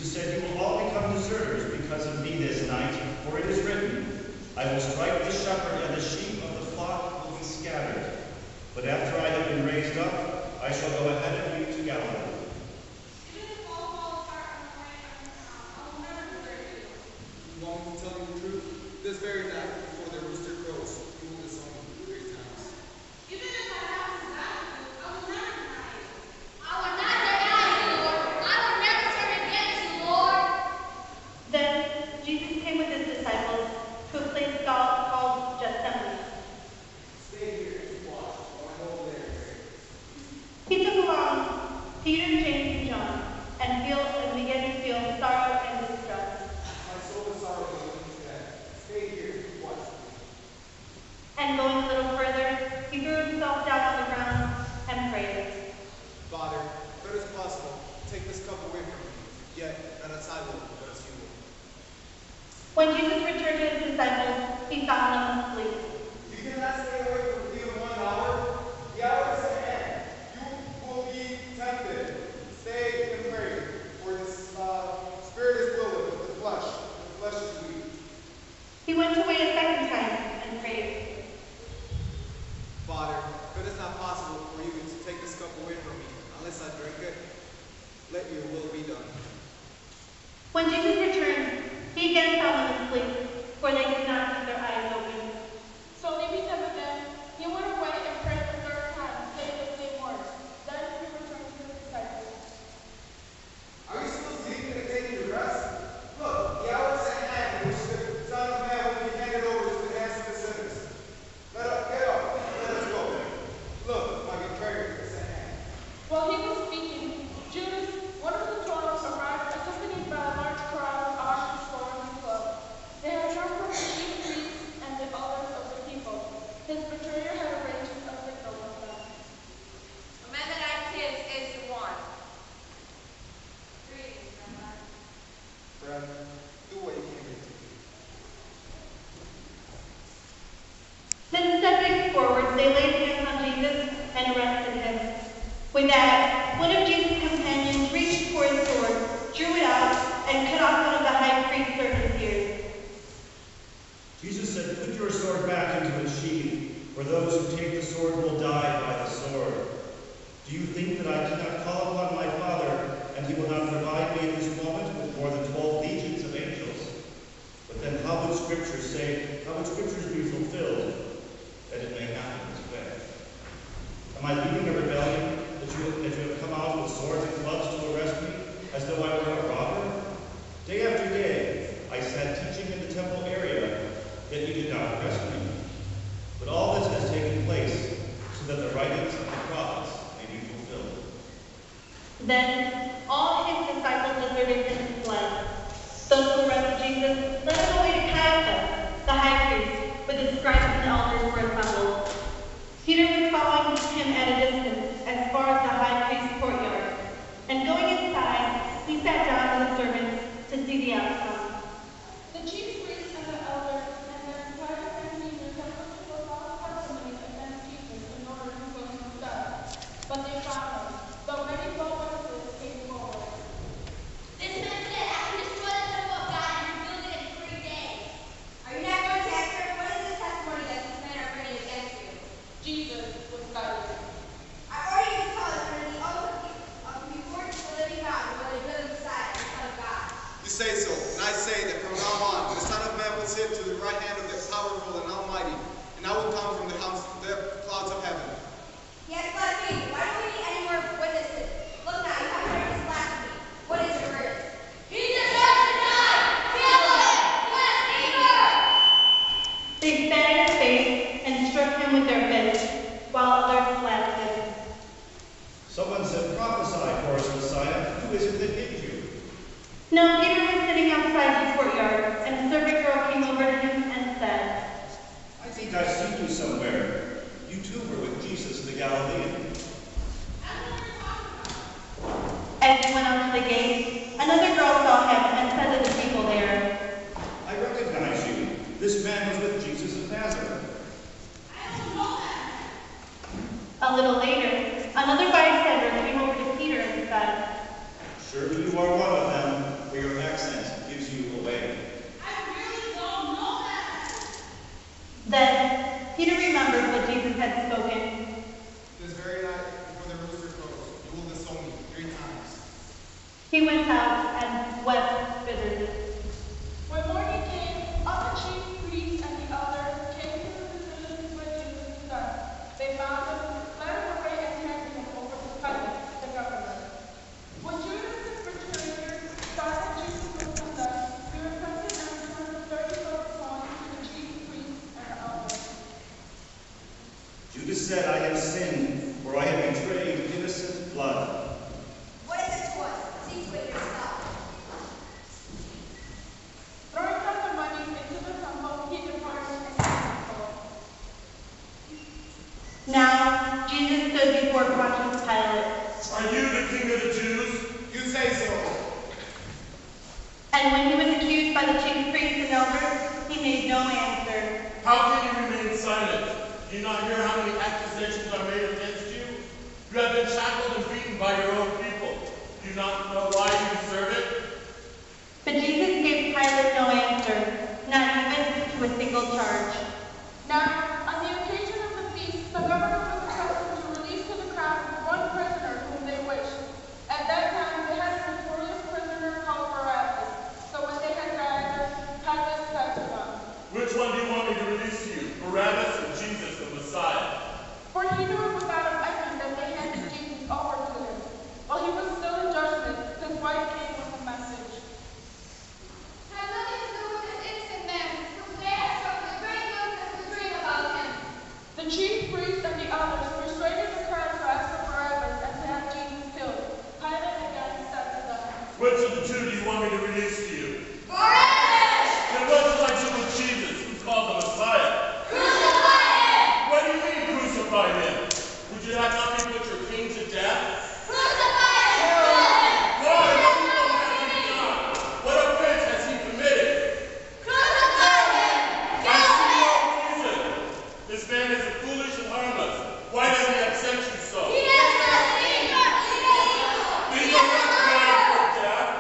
Jesus said, "You will all become deserters because of me this night, for it is written, I will strike the shepherd, and the sheep of the flock will be scattered. But after I have been raised up, I shall go ahead of you to Galilee." Even if all falls apart on the way from the town, I will never desert you. You want me to tell you the truth? This very night, before the rooster crows, you will disown me 3 times. Even if I have to die with you, I will never deny you. I will not deny you, Lord. I will never turn against you, Lord. Then Jesus came with his disciples to a place called Gethsemane. Stay here and watch while I go over there and pray. He took along Peter, James, and John, and began to feel sorrow and distress. My soul is sorrowful when he's dead. Stay here and watch me. And going a little further, he threw himself down on the ground and prayed. Father, if it is possible, take this cup away from me. Yet, not as I will, but as you will. When Jesus returned to his disciples, he found them asleep. You cannot stay away from me even 1 hour. The hour is at hand. You will be tempted. Stay and pray, for the spirit is willing, but the flesh is weak. He went away a second time and prayed. Father, if it is not possible for you to take this cup away from me, unless I drink it, let your will be done. When Jesus returned, he again found them asleep, for they did not keep their eyes open. So leaving them again, he went away and prayed the 3rd time, saying the same words. Then he returned to his disciples. Are you still sleeping and taking your rest? Look, the hour is at hand in which the Son of Man will be handed over to the hands of the sinners. Get up, let us go. Look, my betrayer is at hand. While he was speaking, Judas, one of the 12, arrived accompanied by a large crowd of armed following the club. They had come from the chief priests and the elders of the people. His betrayer had arranged a signal with them. The man that I kissed is the one. Greetings, Rabbi. Friend, do what you can do. Then stepping forward, they laid hands on Jesus and arrested him. With that, one of Jesus' companions reached for his sword, drew it out, and cut off one of the high priest's servant's ears. Jesus said, "Put your sword back into its sheath, for those who take the sword will die by the sword. Do you think that I cannot call upon my Father, and he will not provide me at this moment with more than 12 legions of angels? But then how would Scriptures be fulfilled, that it may happen this way? Am I leading a rebellion that you have come out with swords and clubs to arrest me, as though I were a robber? Day after day, I sat teaching in the temple area, yet you did not arrest me. But all this has taken place so that the writings of the prophets may be fulfilled." Then all his disciples deserted him and fled. Those who arrested Jesus led him away to Caiaphas, the high priest, where the scribes and elders were assembled. Peter was following him at a distance as far as the high priest's courtyard, and going inside, he sat down with the servants to see the outcome. The chief priests and the elders and their entire family attempted to put all testimony against Jesus in order to put him to death. But they found him, though many false witnesses came forward. This man said, I can destroy the temple of God and rebuild it in 3 days. Are you not going to answer? What is the testimony that these men are bringing against you? Jesus was silent. I order you to tell us under the oath of before the living God whether you live beside the Son of God. You say so, and I say that from now on, the Son of Man will sit to the right hand of the powerful and almighty, and I will come from the clouds of heaven. Yes, blasphemy. Why don't we need any more witnesses? Look now, you have heard his blasphemy. What is your verdict? He deserves to die! Kill him! Blasphemer! They spat in his face and struck him with their fists, while others slapped him. Someone said, "Prophesy for us, Messiah. Who is it that hit you?" Now Peter was sitting outside the courtyard, and a servant girl came over to him and said, "I think I've seen you somewhere. You too were with Jesus the Galilean." As he went out to the gate, another girl saw him and said to the people there, "I recognize you. This man was with Jesus of Nazareth." A little later, another bystander came over to Peter and said, "Surely you are one of them, for house and wept bitterly. When morning came, all the chief priests and the elders came to the decision where Jesus was done. They found him, led him away, and handed him over to Pilate, the governor. When Judas the betrayer saw that Jesus was undone, he repented and returned the 30 silver coins to the chief priests and the elders. Judas said, I have sinned, for I have betrayed innocent blood. What is it to us? See to it yourself. Throwing out the money into the temple, he departed and came home. Now Jesus stood before Pontius Pilate. Are you the king of the Jews? You say so. And when he was accused by the chief priests and elders, he made no answer. How can you remain silent? Do you not hear how many accusations are made against you? You have been shackled and beaten by your own people. Do you not know why you deserve it? But Jesus gave Pilate no answer, not even to a single charge. Now, on the occasion of the feast, the governor was accustomed to release to the crowd one prisoner whom they wished. At that time, they had a notorious prisoner called Barabbas. So when they had gathered, Pilate said to them, Which one do you want me to release to you, Barabbas or Jesus, the Messiah? for he knew it was out of envy that they handed Jesus over to him. While he was still in judgment, his wife came with a message. Have nothing to do with this innocent man, for they have spoken great news and the dream about him. The chief priests and the elders persuaded the crowd to ask for Barabbas and to have Jesus killed. Pilate again said to them, Which of the two do you want me to release to you? Barabbas! Then what shall I do with Jesus, who's called the Messiah? Crucify him! What do you mean crucify him? Would you have not me put your king to death? Crucify him! Why? What evil has he done? What offense has he committed? Crucify him! I see no reason. This man is foolish and harmless. Why does he upset you so? He has nothing! These are not crying for death.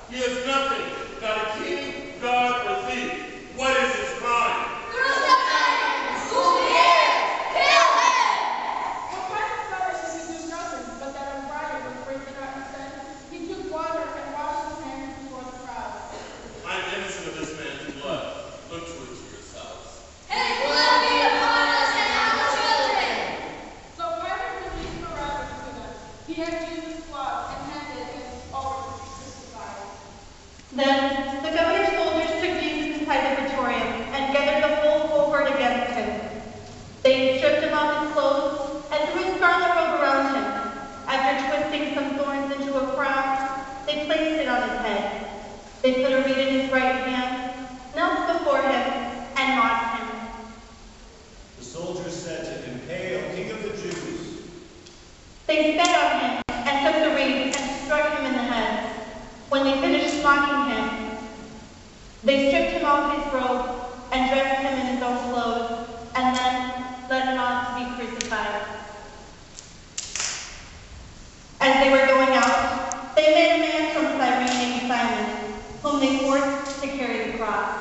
He has nothing, not a king, God, or thief. What is his crime? Crucify him! Who cares? Kill him! When Pilate saw that he could do nothing, but that a riot was breaking out instead, he took water and washed his hands before the crowd. I am innocent of this man's blood. Look to it yourselves. His blood be upon us and our children! So Pilate released Barabbas to them. He had Jesus flogged and handed him over to be crucified. Then the governor's soldiers took Jesus inside the praetorium and gathered the whole cohort against him. They stripped him off his clothes and threw a scarlet robe around him. After twisting some thorns into a crown, they placed it on his head. They put a reed in his right hand, knelt before him, and mocked him. The soldiers said to him, Hail, King of the Jews! They spat on him and took the reed and struck him in the head. When they finished mocking him, they stripped him off his robe and dressed him in his own clothes, and then led him on to be crucified. As they were going out, they met a man from Cyrene named Simon, whom they forced to carry the cross.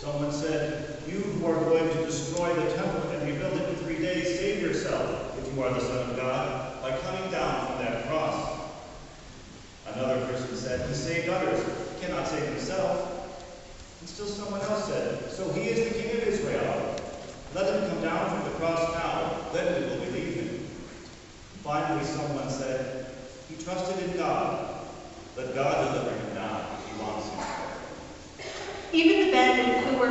Someone said, you who are going to destroy the temple and rebuild it in 3 days, save yourself, if you are the Son of God, by coming down from that cross. Another person said, he saved others, he cannot save himself. And still someone else said, so he is the King of Israel. Let him come down from the cross now, then we will believe him. Finally someone said, he trusted in God. Let God deliver him now if he wants him. Even the bandits who were